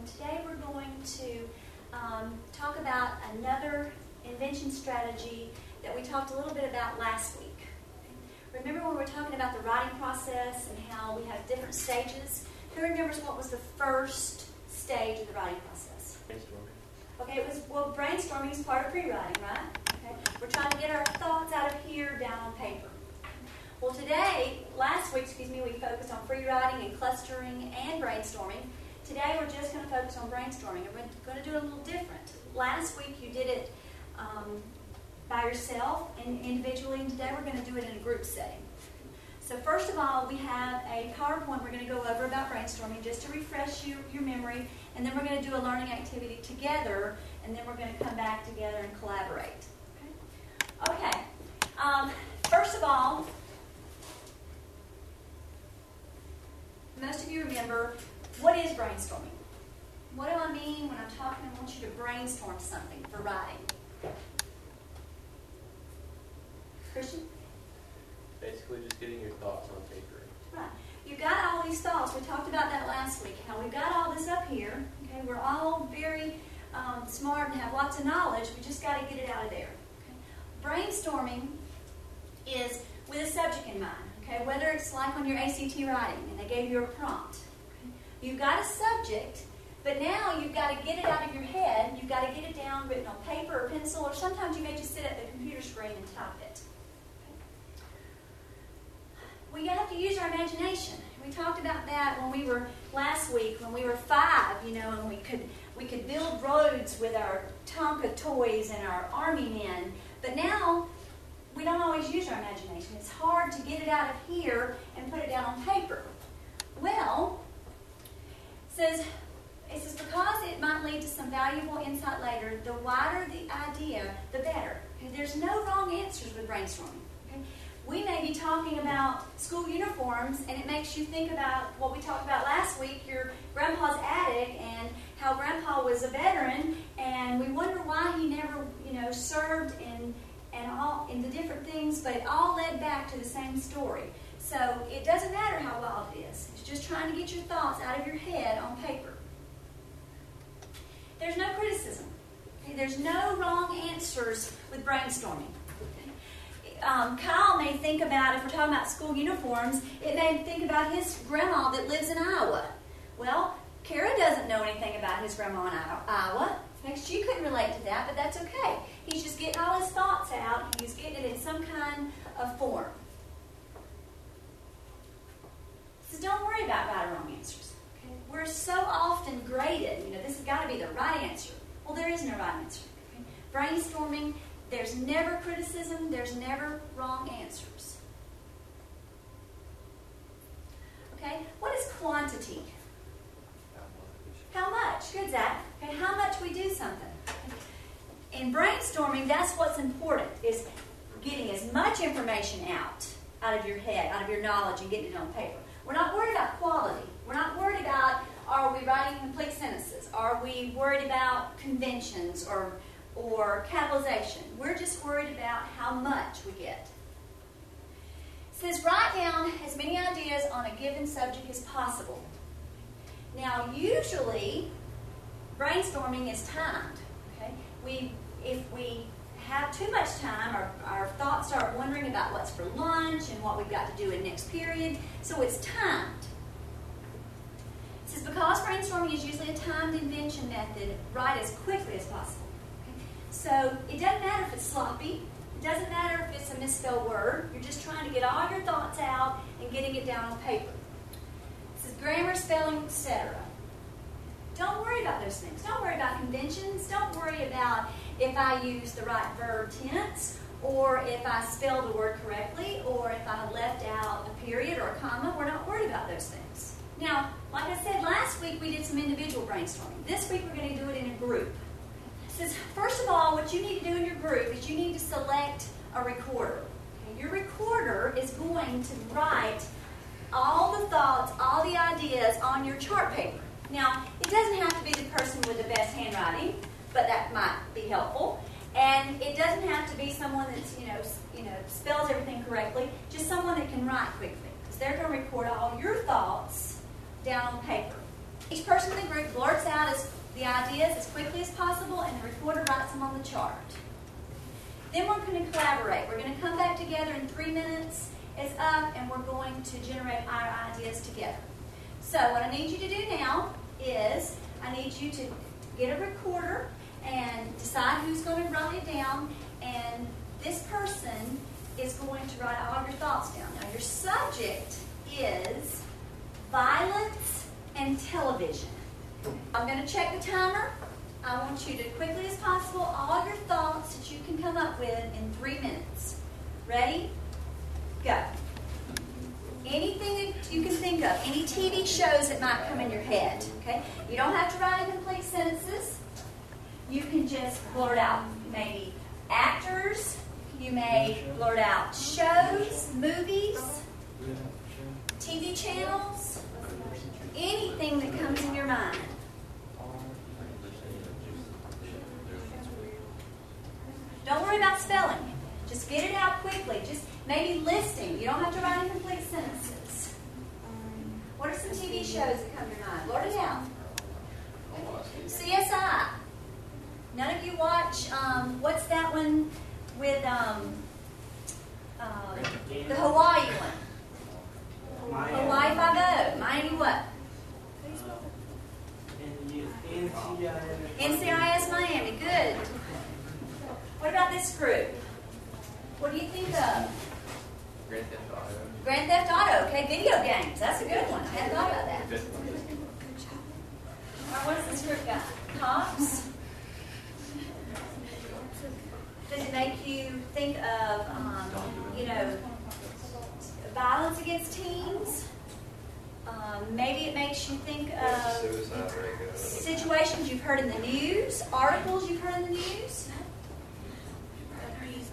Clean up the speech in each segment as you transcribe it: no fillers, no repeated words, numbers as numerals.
and today we're going to talk about another invention strategy that we talked a little bit about last week. Remember when we were talking about the writing process and how we have different stages? Who remembers what was the first stage of the writing process? Brainstorming. Okay, brainstorming is part of pre-writing, right? Okay. We're trying to get our thoughts out of here down on paper. Well, last week, we focused on free writing and clustering and brainstorming. Today, we're just going to focus on brainstorming, and we're going to do it a little different. Last week, you did it by yourself and individually, and today we're going to do it in a group setting. So first of all, we have a PowerPoint we're going to go over about brainstorming just to refresh your memory, and then we're going to do a learning activity together, and then we're going to come back together and collaborate. Okay. First of all, most of you remember, what is brainstorming? What do I mean when I'm talking, I want you to brainstorm something for writing? Christian? Basically just getting your thoughts on paper. Right. You've got all these thoughts. We talked about that last week, how we've got all this up here. Okay, we're all very smart and have lots of knowledge. We just got to get it out of there. Okay? Brainstorming is with a subject in mind. Okay, whether it's like on your ACT writing and they gave you a prompt. Okay? You've got a subject, but now you've got to get it out of your head. You've got to get it down, written on paper or pencil, or sometimes you may just sit at the computer screen and type it. We have to use our imagination. We talked about that when we were last week, when we were 5, and we could build roads with our Tonka toys and our army men. But now we don't always use our imagination. It's hard to get it out of here and put it down on paper. Well, it says because it might lead to some valuable insight later, the wider the idea, the better. Okay? There's no wrong answers with brainstorming. Okay? We may be talking about school uniforms, and it makes you think about what we talked about last week, your grandpa's attic, and how grandpa was a veteran, and we wonder why he never, served in the different things, but it all led back to the same story. So it doesn't matter how wild it is. It's just trying to get your thoughts out of your head on paper. There's no criticism. Okay? There's no wrong answers with brainstorming. Kyle may think about, if we're talking about school uniforms, it may think about his grandma that lives in Iowa. Well, Kara doesn't know anything about his grandma in Iowa. She couldn't relate to that, but that's okay. He's just getting all his thoughts out. He's getting it in some kind of form. So don't worry about right or wrong answers. Okay? We're so often graded. This has got to be the right answer. Well, there is no right answer. Okay? Brainstorming, there's never criticism. There's never wrong answers. Okay? What is quantity? How much? Good, Zach. Okay, how much we do something. In brainstorming, that's what's important, is getting as much information out of your head, out of your knowledge, and getting it on paper. We're not worried about quality. We're not worried about, are we writing complete sentences? Are we worried about conventions or capitalization? We're just worried about how much we get. It says, write down as many ideas on a given subject as possible. Now, usually, brainstorming is timed. Okay? If we have too much time, our thoughts start wondering about what's for lunch and what we've got to do in next period, so it's timed. It says, because brainstorming is usually a timed invention method, write as quickly as possible. Okay? So, it doesn't matter if it's sloppy. It doesn't matter if it's a misspelled word. You're just trying to get all your thoughts out and getting it down on paper. Grammar, spelling, etc. Don't worry about those things. Don't worry about conventions. Don't worry about if I use the right verb tense, or if I spell the word correctly, or if I left out a period or a comma. We're not worried about those things. Now, like I said, last week we did some individual brainstorming. This week we're going to do it in a group. It says, first of all, what you need to do in your group is you need to select a recorder. Okay? Your recorder is going to write all the thoughts, all the ideas on your chart paper. Now, it doesn't have to be the person with the best handwriting, but that might be helpful. And it doesn't have to be someone that's, spells everything correctly, just someone that can write quickly. Because they're going to record all your thoughts down on paper. Each person in the group blurts out the ideas as quickly as possible, and the recorder writes them on the chart. Then we're going to collaborate. We're going to come back together in 3 minutes is up, and we're going to generate our ideas together. So what I need you to do now is I need you to get a recorder and decide who's going to write it down, and this person is going to write all of your thoughts down. Now your subject is violence and television. I'm going to check the timer. I want you to, quickly as possible, all your thoughts that you can come up with in 3 minutes. Ready? Go. Anything that you can think of, any TV shows that might come in your head. Okay? You don't have to write complete sentences. You can just blurt out maybe actors. You may blurt out shows, movies, TV channels, anything that comes in your mind. Don't worry about spelling. Just get it out quickly. Just maybe listing. You don't have to write complete sentences. What are some TV shows that come to your mind? Blurt it out. CSI. None of you watch, what's that one with the Hawaii one? Hawaii 5-0. Miami what? NCIS Miami. Good. What about this group? What do you think of? Grand Theft Auto. Grand Theft Auto. Okay, video games. That's a good one. I hadn't thought about that. All right, what does this group got? Cops. Does it make you think of, violence against teens? Maybe it makes you think of situations you've heard in the news, articles you've heard in the news,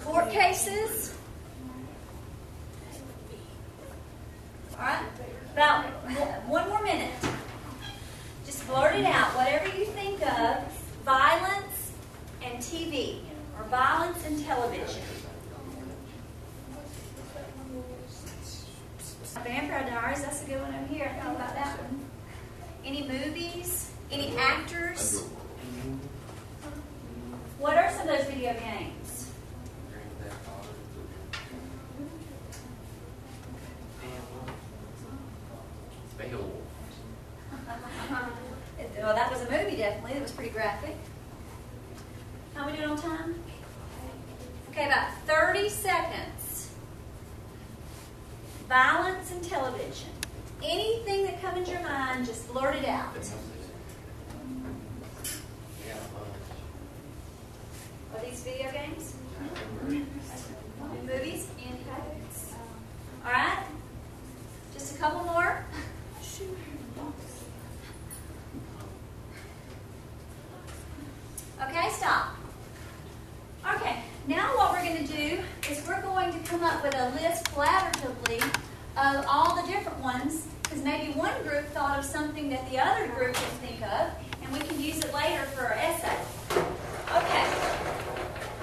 court cases. All right? About 1 more minute. Just blurt it out. Whatever you think of, violence and TV, or violence and television. Vampire Diaries, that's a good one over here. I thought about that one. Any movies? Any actors? What are some of those video games? Well, that was a movie, definitely. That was pretty graphic. How are we doing on time? Okay, about 30 seconds. Violence and television. Anything that comes in your mind, just blurt it out. Are these video games? Movies? All right. Just a couple more. Okay, stop. Okay, now what we're going to do is we're going to come up with a list collaboratively of all the different ones, because maybe one group thought of something that the other group didn't think of, and we can use it later for our essay. Okay,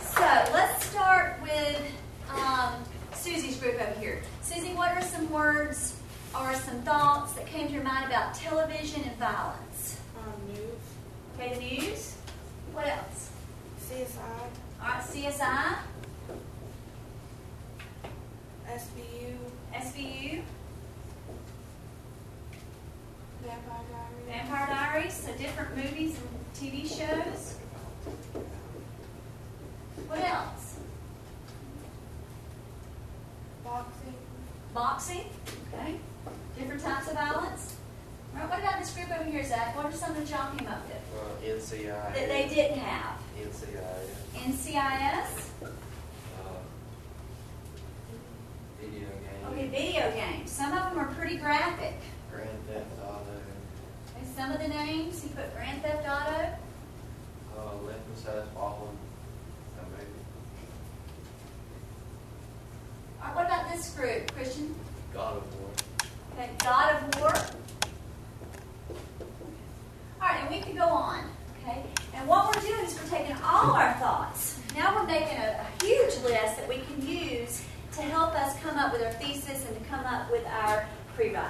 so let's start with Susie's group over here. Susie, what are some words or some thoughts that came to your mind about television and violence? News. Okay, the news. What else? CSI. All right, CSI. SVU. SVU. Vampire Diaries. Vampire Diaries. So different movies and TV shows. What else? Boxing. Boxing. Okay. Different types of violence. All right, what about this group over here, Zach? What are some that y'all came up with? NCI. That they didn't have. NCI. NCIS. Video games. Okay, video games. Some of them are pretty graphic. Grand Theft Auto. And some of the names, he put Grand Theft Auto. Left Has Fallen. All right, what about this group, Christian? God of War. Okay, God of War. All right, and we could go on. Okay, and what we're doing is we're taking all our thoughts. Now we're making a huge list that we can use to help us come up with our thesis and to come up with our pre-write.